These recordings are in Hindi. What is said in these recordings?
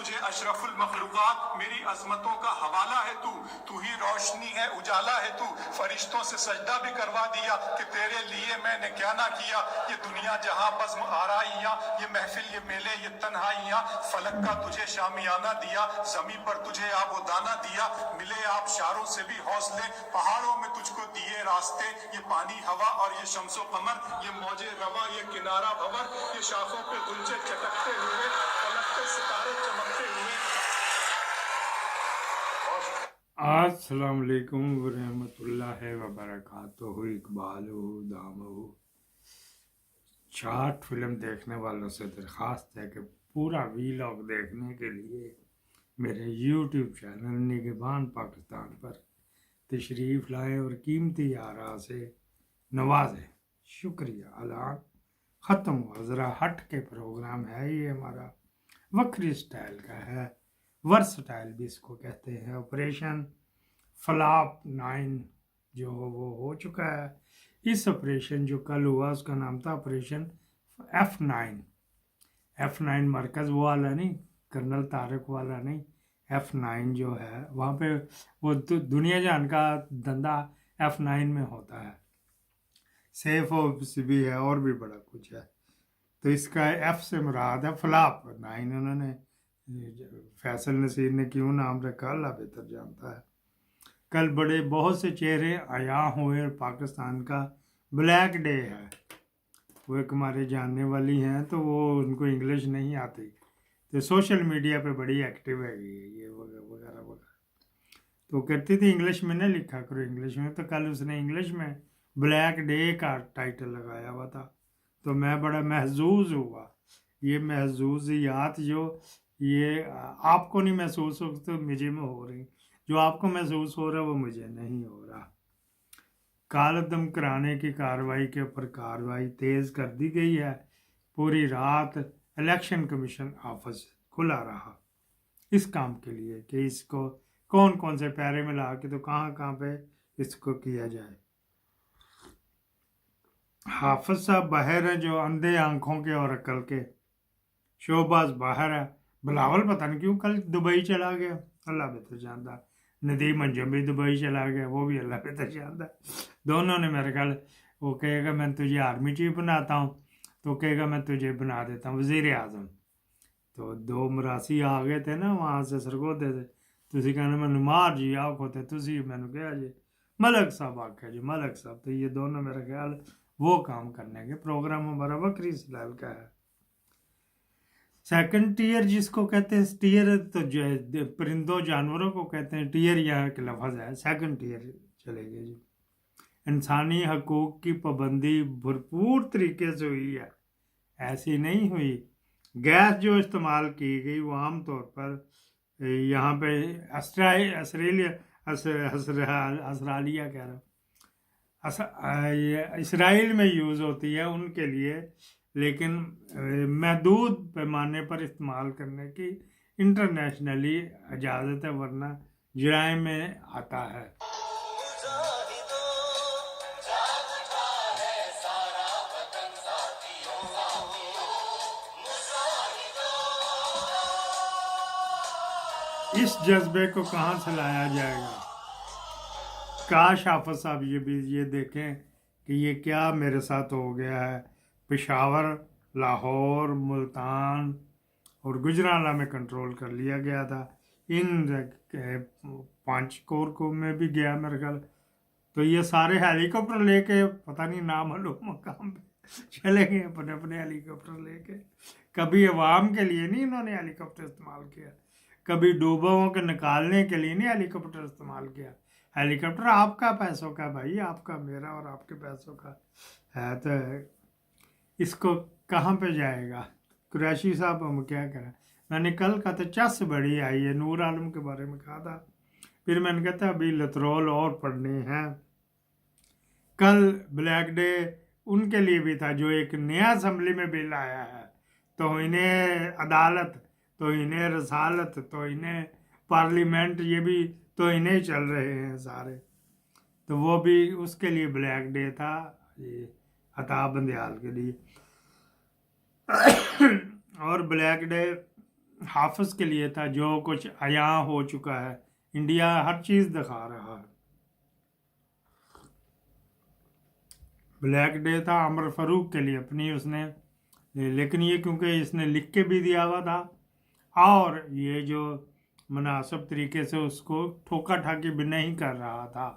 तुझे अशरफुल मखलूकात मेरी अजमतों का हवाला है, तू ही रोशनी है, उजाला है तू। फरिश्तों से सजदा भी करवा दिया कि तेरे लिए मैंने क्या ना किया। ये दुनिया जहां बज़्म आराइयां, ये महफिल, ये मेले, ये तन्हाइयां, फलक का तुझे शामियाना दिया, जमी पर तुझे आबोदाना दिया। मिले आप शारों से भी हौसले, पहाड़ों में तुझको दिए रास्ते। ये पानी हवा और ये शम्सो कमर, ये मौजे रवा, ये किनारा भंवर, ये शाखों पे गुलचे चटकते हुए, फलक पे सितारे चमकते हुए। अस्सलाम वालेकुम वरहमतुल्लाहि वबरकातुहू। इकबाल दामहू। शार्ट फिल्म देखने वालों से दरख्वास्त है कि पूरा वीलॉग देखने के लिए मेरे यूट्यूब चैनल निगहबान पाकिस्तान पर तशरीफ़ लाएं और कीमती आरा से नवाजें। शुक्रिया। अलान ख़त्म हुआ। ज़रा हट के प्रोग्राम है ये हमारा, वक्री स्टाइल का है, वर्सटाइल भी इसको कहते हैं। ऑपरेशन फ्लॉप 9 जो वो हो चुका है। इस ऑपरेशन जो कल हुआ उसका नाम था ऑपरेशन F9। F9 मरकज़ वो वाला नहीं, कर्नल तारक वाला नहीं, F9 जो है वहाँ पे वो दुनिया जान का धंधा F9 में होता है। सेफ ऑफ भी है और भी बड़ा कुछ है। तो इसका F से मुराद है फ्लॉप 9। उन्होंने फैसल नसीर ने क्यों नाम रखा अल्लाह बेहतर जानता है। कल बड़े बहुत से चेहरे आया हुए, पाकिस्तान का ब्लैक डे है। वो एक हमारे जानने वाली हैं, तो वो उनको इंग्लिश नहीं आती, तो सोशल मीडिया पे बड़ी एक्टिव है ये वगैरह वगैरह। तो कहती थी इंग्लिश में न लिखा करो इंग्लिश में, तो कल उसने इंग्लिश में ब्लैक डे का टाइटल लगाया हुआ था। तो मैं बड़ा महजूज हुआ। ये महजूजियात जो ये आपको नहीं महसूस हो तो मुझे में हो रही, जो आपको महसूस हो रहा है वो मुझे नहीं हो रहा। कालदम कराने की कार्रवाई के ऊपर कार्रवाई तेज कर दी गई है। पूरी रात इलेक्शन कमीशन ऑफिस खुला रहा इस काम के लिए कि इसको कौन कौन से पैरे में ला के तो कहाँ कहाँ पे इसको किया जाए। हाफिज साहब बाहर हैं, जो अंधे आंखों के और अकल के। शोबाज बाहर है। बिलावल पता नहीं क्यों कल दुबई चला गया, अल्लाह बेहतर जानता। नदीम अंजम भी दुबई चला गया, वो भी अल्लाह बेहतर जानता। दोनों ने मेरे ख्याल, वो कहेगा मैं तुझे आर्मी चीफ बनाता हूँ, तो कहेगा मैं तुझे बना देता हूँ वज़ीर आज़म। तो दो मरासी आ गए थे ना वहाँ से सरगोदे से, तुसी कहना मैंने मार जी आओ खोते, तुसी मैंने कहा जी मलक साहब आख्या जी मलक साहब। तो ये दोनों मेरा ख्याल वो काम करने के। प्रोग्राम हमारा बकरी स्टाइल का है। सेकंड टीयर जिसको कहते हैं, टीयर तो जो परिंदों जानवरों को कहते हैं, टीयर यहाँ के लफ्ज़ है। सेकंड टीयर चलेगी जी। इंसानी हकूक़ की पाबंदी भरपूर तरीके से हुई है, ऐसी नहीं हुई। गैस जो इस्तेमाल की गई वो आम तौर पर यहाँ पे असरालिया कह रहा हूँ, इसराइल में यूज़ होती है उनके लिए, लेकिन महदूद पैमाने पर इस्तेमाल करने की इंटरनेशनली इजाज़त है, वरना जुराइम में आता है। इस जज्बे को कहाँ से लाया जाएगा। काश हाफिज साहब ये देखें कि ये क्या मेरे साथ हो गया है। पेशावर, लाहौर, मुल्तान और गुजरांवाला में कंट्रोल कर लिया गया था। इन 5 कोर को में भी गया मेरे ख्याल। तो ये सारे हेलीकॉप्टर लेके पता नहीं नामालूम मकाम पे चले गए अपने अपने हेलीकॉप्टर लेके। कभी अवाम के लिए नहीं इन्होंने हेलीकॉप्टर इस्तेमाल किया, कभी डूबों के निकालने के लिए नहीं हेलीकॉप्टर इस्तेमाल किया। हेलीकॉप्टर आपका पैसों का भाई, आपका मेरा और आपके पैसों का है, तो इसको कहाँ पे जाएगा। कुरैशी साहब हम क्या करें। मैंने कल कहा था चस बड़ी आई है, नूर आलम के बारे में कहा था, फिर मैंने कहा था अभी लतरोल और पढ़ने हैं। कल ब्लैक डे उनके लिए भी था जो एक नया असम्बली में बिल आया है, तो इन्हें अदालत, तो इन्हें रसालत, तो इन्हें पार्लियामेंट, ये भी तो इन्हें चल रहे हैं सारे। तो वो भी उसके लिए ब्लैक डे था, ये अता बंदयाल के लिए। और ब्लैक डे हाफिज के लिए था, जो कुछ आया हो चुका है, इंडिया हर चीज़ दिखा रहा है। ब्लैक डे था अमर फरूक के लिए अपनी उसने, लेकिन ये क्योंकि इसने लिख के भी दिया हुआ था और ये जो मुनासिब तरीके से उसको ठोका ठाकी भी नहीं कर रहा था,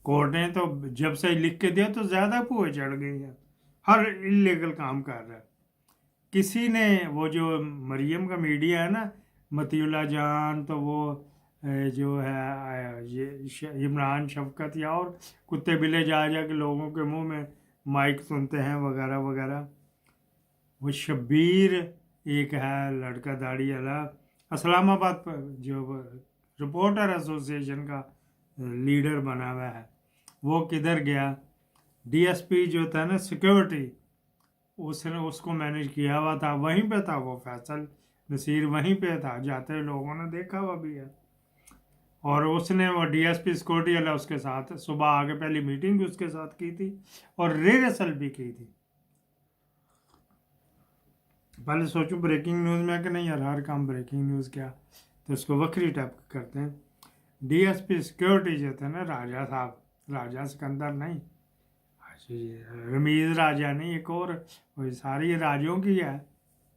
कोर्ट ने तो जब से लिख के दिया तो ज़्यादा पुए चढ़ गई है, हर इलीगल काम कर रहा है। किसी ने वो जो मरियम का मीडिया है ना, मतीउल्लाह जान, तो वो जो है ये इमरान शफकत या और कुत्ते बिल्ले जा जा के लोगों के मुंह में माइक सुनते हैं वगैरह वगैरह। वो शब्बीर एक है लड़का दाढ़ी वाला, इस्लामाबाद पर जो रिपोर्टर एसोसिएशन का लीडर बना हुआ है, वो किधर गया? डीएसपी जो था ना सिक्योरिटी, उसने उसको मैनेज किया हुआ था, वहीं पे था वो फैसल नसीर, वहीं पे था, जाते हुए लोगों ने देखा हुआ भी है। और उसने वो डीएसपी सिक्योरिटी वाला उसके साथ सुबह आके पहली मीटिंग भी उसके साथ की थी और रिहर्सल भी की थी। पहले सोचूं ब्रेकिंग न्यूज़ में कि नहीं यार, हर काम ब्रेकिंग न्यूज़ क्या, तो उसको वक्री टाइप करते हैं। डीएसपी सिक्योरिटी जो थे ना राजा साहब, राजा सिकंदर नहीं, रमीज राजा नहीं, एक और, वही सारी ये राजों की है।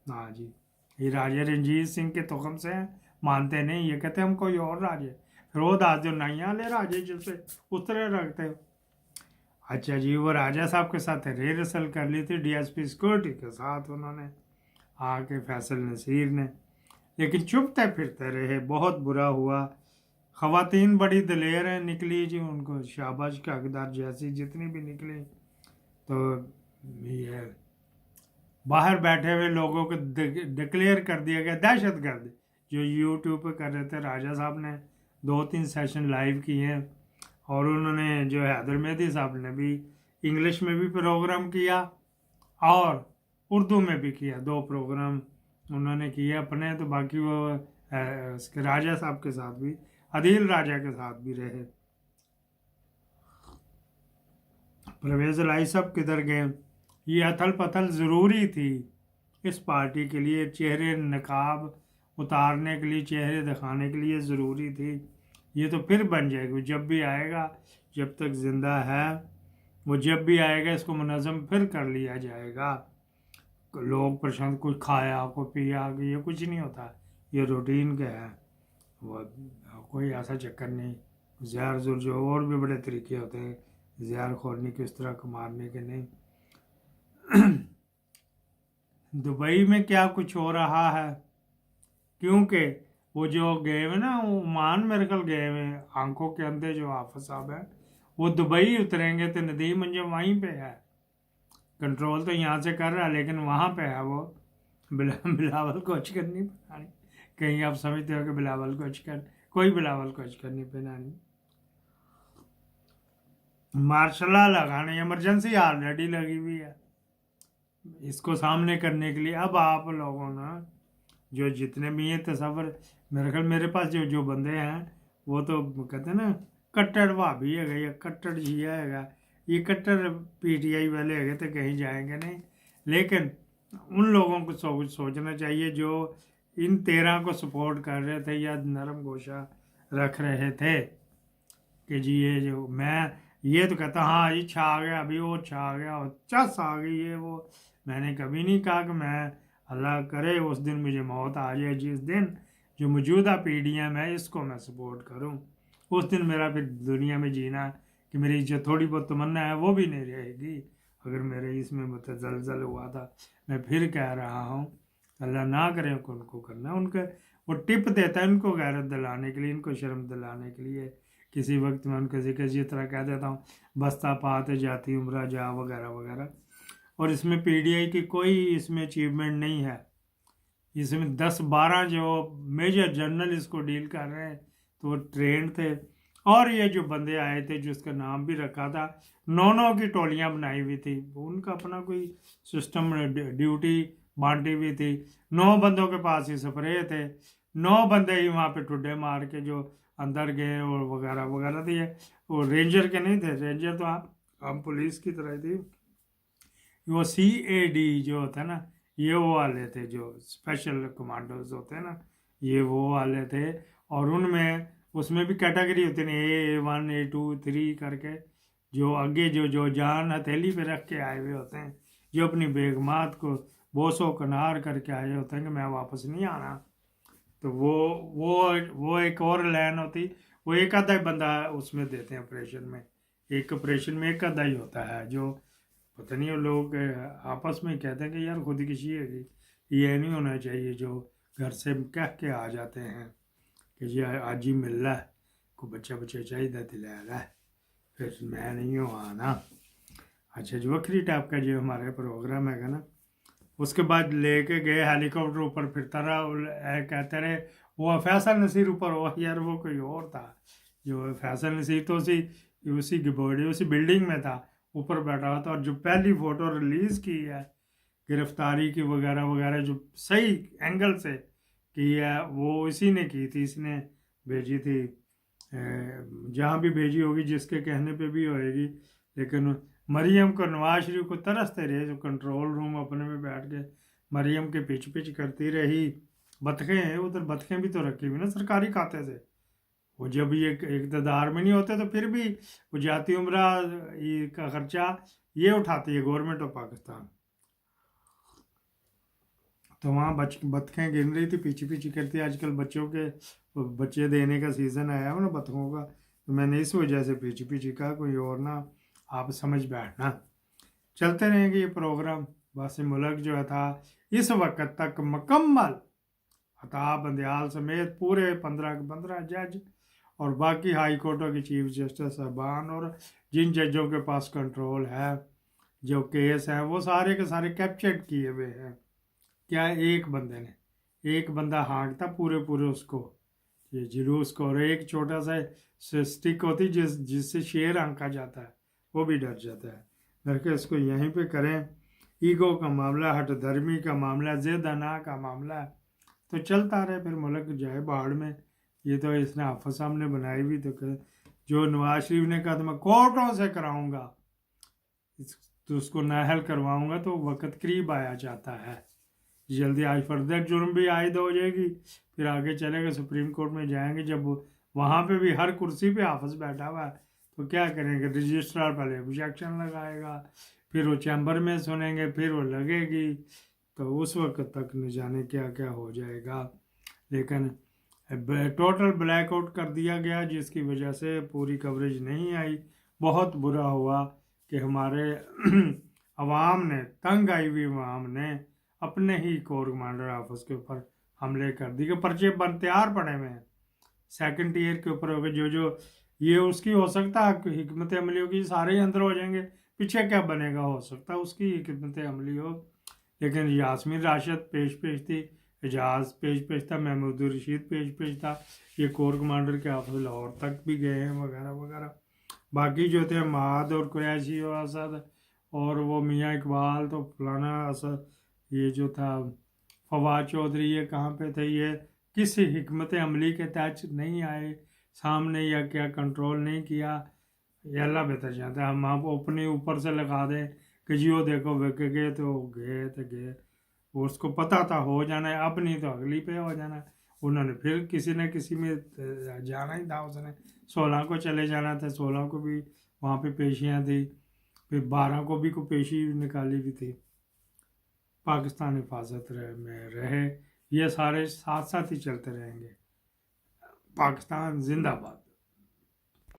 हाँ जी, ये राजा रंजीत सिंह के तुखम से हैं, मानते नहीं, ये कहते हम कोई और राजे, फिर वो दास जो नहीं आले राजे जिससे उस तरह रखते हो। अच्छा जी, वो राजा साहब के साथ रिहर्सल कर ली थी डीएसपी सिक्योरिटी के साथ उन्होंने आके, फैसल नसीर ने, लेकिन चुपते फिरते रहे, बहुत बुरा हुआ। ख़वातीन बड़ी दलेर हैं, निकली जी, उनको शाबाश के हकदार जैसी जितनी भी निकली, तो ये बाहर बैठे हुए लोगों को डिक्लेयर कर दिया गया दहशतगर्द। जो यूट्यूब पे कर रहे थे, राजा साहब ने 2-3 सेशन लाइव किए हैं, और उन्होंने जो हैदर मेहदी साहब ने भी इंग्लिश में भी प्रोग्राम किया और उर्दू में भी किया, 2 प्रोग्राम उन्होंने किए अपने। तो बाकी वो उसके राजा साहब के साथ भी, अदील राजा के साथ भी रहे। परवेज़ लाई साहब किधर गए? ये अथल पथल ज़रूरी थी इस पार्टी के लिए, चेहरे नकाब उतारने के लिए, चेहरे दिखाने के लिए ज़रूरी थी। ये तो फिर बन जाएगी जब भी आएगा, जब तक ज़िंदा है वो, जब भी आएगा इसको मुनज़्ज़म फिर कर लिया जाएगा। लोग प्रशांत कुछ खाया कोई पिया, ये कुछ नहीं होता, ये रूटीन का है, वो कोई ऐसा चक्कर नहीं। ज़हर जुर जो और भी बड़े तरीके होते हैं ज़हर खोरने के, इस तरह को मारने के नहीं। दुबई में क्या कुछ हो रहा है, क्योंकि वो जो गए हुए ना ओमान मेरे ख्याल गए हुए, आंखों के अंधे जो हाफिज साहब है, वो दुबई उतरेंगे तो नदीम अंजम वहीं पे है, कंट्रोल तो यहाँ से कर रहा है लेकिन वहाँ पे है वो। बिलावल को अचकर नहीं बनानी, कहीं आप समझते हो कि बिलावल को अचकर, कोई बिलावल को अचकर नहीं बनानी। मार्शल लॉ लगाने, इमरजेंसी ऑलरेडी लगी हुई है, इसको सामने करने के लिए। अब आप लोगों ने जो जितने भी हैं तस्वर, मेरे ख्याल मेरे पास जो बंदे हैं वो तो कहते हैं ना कट्टर भाभी है या कट्टर जिया है, ये कट्टर पीटीआई वाले है तो कहीं जाएंगे नहीं। लेकिन उन लोगों को सोचना चाहिए जो इन 13 को सपोर्ट कर रहे थे या नरम गोशा रख रहे थे कि जी ये जो मैं ये तो कहता हाँ ये छा गया, अभी वो छा गया और चस आ गई है वो। मैंने कभी नहीं कहा कि मैं, अल्लाह करे उस दिन मुझे मौत आ जाए जिस दिन जो मौजूदा पीढ़ियाँ मैं इसको मैं सपोर्ट करूँ, उस दिन मेरा फिर दुनिया में जीना कि मेरी जो थोड़ी बहुत तमन्ना है वो भी नहीं रहेगी। अगर मेरे इसमें मतलब जलजल हुआ था, मैं फिर कह रहा हूँ अल्लाह ना करे उनको करना, उनके वो टिप देता है उनको गैरत दिलाने के लिए, इनको शर्म दिलाने के लिए। किसी वक्त मैं उनको जिस तरह कह देता हूँ बस्ता पाते जाती उम्र जा वगैरह वगैरह। और इसमें पीटीआई की कोई इसमें अचीवमेंट नहीं है, इसमें 10-12 जो मेजर जर्नल इसको डील कर रहे हैं तो वो ट्रेंड थे, और ये जो बंदे आए थे जिसका नाम भी रखा था, 9 की टोलियां बनाई हुई थी, उनका अपना कोई सिस्टम ड्यूटी बांटी हुई थी, 9 बंदों के पास ही स्प्रे थे, 9 बंदे ही वहाँ पे ठुड्डे मार के जो अंदर गए और वगैरह वगैरह थी। वो रेंजर के नहीं थे, रेंजर तो हम पुलिस की तरह थी। वो CAD जो होता है ना, ये वो वाले थे जो स्पेशल कमांडोज होते हैं ना, ये वो वाले थे। और उनमें उसमें भी कैटेगरी होती है, A1 A2 3 करके, जो आगे जो जान हथेली पे रख के आए हुए होते हैं, जो अपनी बेगमात को बोसो कनार करके आए होते हैं कि मैं वापस नहीं आना। तो वो एक और लाइन होती, वो एक आधा ही बंदा उसमें देते हैं ऑपरेशन में, एक ऑपरेशन में एक आधा ही होता है, जो पता नहीं वो लोग आपस में कहते हैं कि यार खुदकुशी है कि ये नहीं होना चाहिए, जो घर से कह के आ जाते हैं कि जी आज ही मिल रहा है, को बच्चा चाहिए दिला रहा है, फिर मैं नहीं हूँ आना। अच्छा जो वक्री टाइप का जो हमारे प्रोग्राम है ना, उसके बाद लेके गए हेलीकॉप्टर ऊपर, फिर तरह कहते रहे वो फैसल नसीर ऊपर हो, यार वो कोई और था। जो फैसल नसीर तो उसी की बॉडी उसी बिल्डिंग में था, ऊपर बैठा हुआ था। और जो पहली फ़ोटो रिलीज़ की है गिरफ्तारी की वगैरह वगैरह, जो सही एंगल से की है, वो इसी ने की थी, इसने भेजी थी, जहाँ भी भेजी होगी, जिसके कहने पे भी होएगी। लेकिन मरियम को नवाज शरीफ को तरसते रहे, जो कंट्रोल रूम अपने में बैठ के मरियम के पिच करती रही। बतखें हैं उधर, बतखें भी तो रखी हुई ना सरकारी खाते से, वो जब ये इक़्तिदार में नहीं होते तो फिर भी वो जाती उम्रा का खर्चा ये उठाती है गवर्नमेंट ऑफ पाकिस्तान। तो वहाँ बतखें गिन रही थी, पीछे करती। आजकल बच्चों के बच्चे देने का सीज़न आया हो ना बतखों का, तो मैंने इस वजह से पीछे कहा, कोई और ना आप समझ बैठना। चलते रहेंगे ये प्रोग्राम। वासी मुल्क जो था इस वक्त तक मुकम्मल अताब बंदयाल समेत पूरे 15 के 15 जज और बाकी हाई कोर्टों के चीफ जस्टिस साहबान और जिन जजों के पास कंट्रोल है, जो केस हैं, वो सारे के सारे कैप्चर्ड किए हुए हैं। क्या एक बंदे ने, एक बंदा हाँकता पूरे उसको, ये जुलूस को, और एक छोटा सा स्टिक होती जिससे शेर हाँका जाता है, वो भी डर जाता है। डर के इसको यहीं पे करें। ईगो का मामला, हट धर्मी का मामला, ज़िद अना का मामला, तो चलता रहे, फिर मुल्क जाए बाढ़ में। ये तो इसने आफत सामने बनाई हुई, तो जो नवाज शरीफ ने कहा था मैं कोर्टों से कराऊंगा, तो उसको नाहल करवाऊंगा, तो वक्त करीब आया जाता है। जल्दी आज फर्दर जुर्म भी आयद हो जाएगी, फिर आगे चलेगा सुप्रीम कोर्ट में जाएंगे, जब वहाँ पे भी हर कुर्सी पे हाफिज बैठा हुआ है, तो क्या करेंगे, रजिस्ट्रार पहले ऑब्जेक्शन लगाएगा, फिर वो चैम्बर में सुनेंगे, फिर वो लगेगी, तो उस वक्त तक न जाने क्या क्या हो जाएगा। लेकिन टोटल ब्लैकआउट कर दिया गया, जिसकी वजह से पूरी कवरेज नहीं आई। बहुत बुरा हुआ कि हमारे अवाम ने, तंग आई हुई अवाम ने अपने ही कोर कमांडर ऑफिस के ऊपर हमले कर दिए, पर्चे बन तैयार पड़े हुए हैं सेकंड ईयर के ऊपर हो गए। जो ये उसकी हो सकता है हिकमत अमली होगी, सारे ही अंदर हो जाएंगे, पीछे क्या बनेगा, हो सकता है उसकी हिकमत अमली हो। लेकिन यास्मीन राशिद पेश थी, एजाज पेश था, महमूद रशीद पेश था, ये कोर कमांडर के ऑफिस लाहौर तक भी गए हैं वगैरह वगैरह। बाकी जो थे महाद और कुरैशी और असद और वो मियाँ इकबाल, तो फलाना असद, ये जो था फवाद चौधरी, ये कहाँ पे थे, ये किसी हिकमत अमली के तहत नहीं आए सामने, या क्या कंट्रोल नहीं किया, ये अल्लाह बेहतर जानता है। हम आप अपने ऊपर से लगा दें कि जी वो देखो वे गए तो गए, उसको पता था हो जाना है, अब नहीं तो अगली पे हो जाना है। उन्होंने फिर किसी न किसी में जाना ही था, उसने 16 को चले जाना था, 16 को भी वहाँ पे पेशियाँ थी, फिर 12 को भी को पेशी निकाली भी थी। पाकिस्तान हिफाजत में रहे, ये सारे साथ साथ ही चलते रहेंगे। पाकिस्तान जिंदाबाद।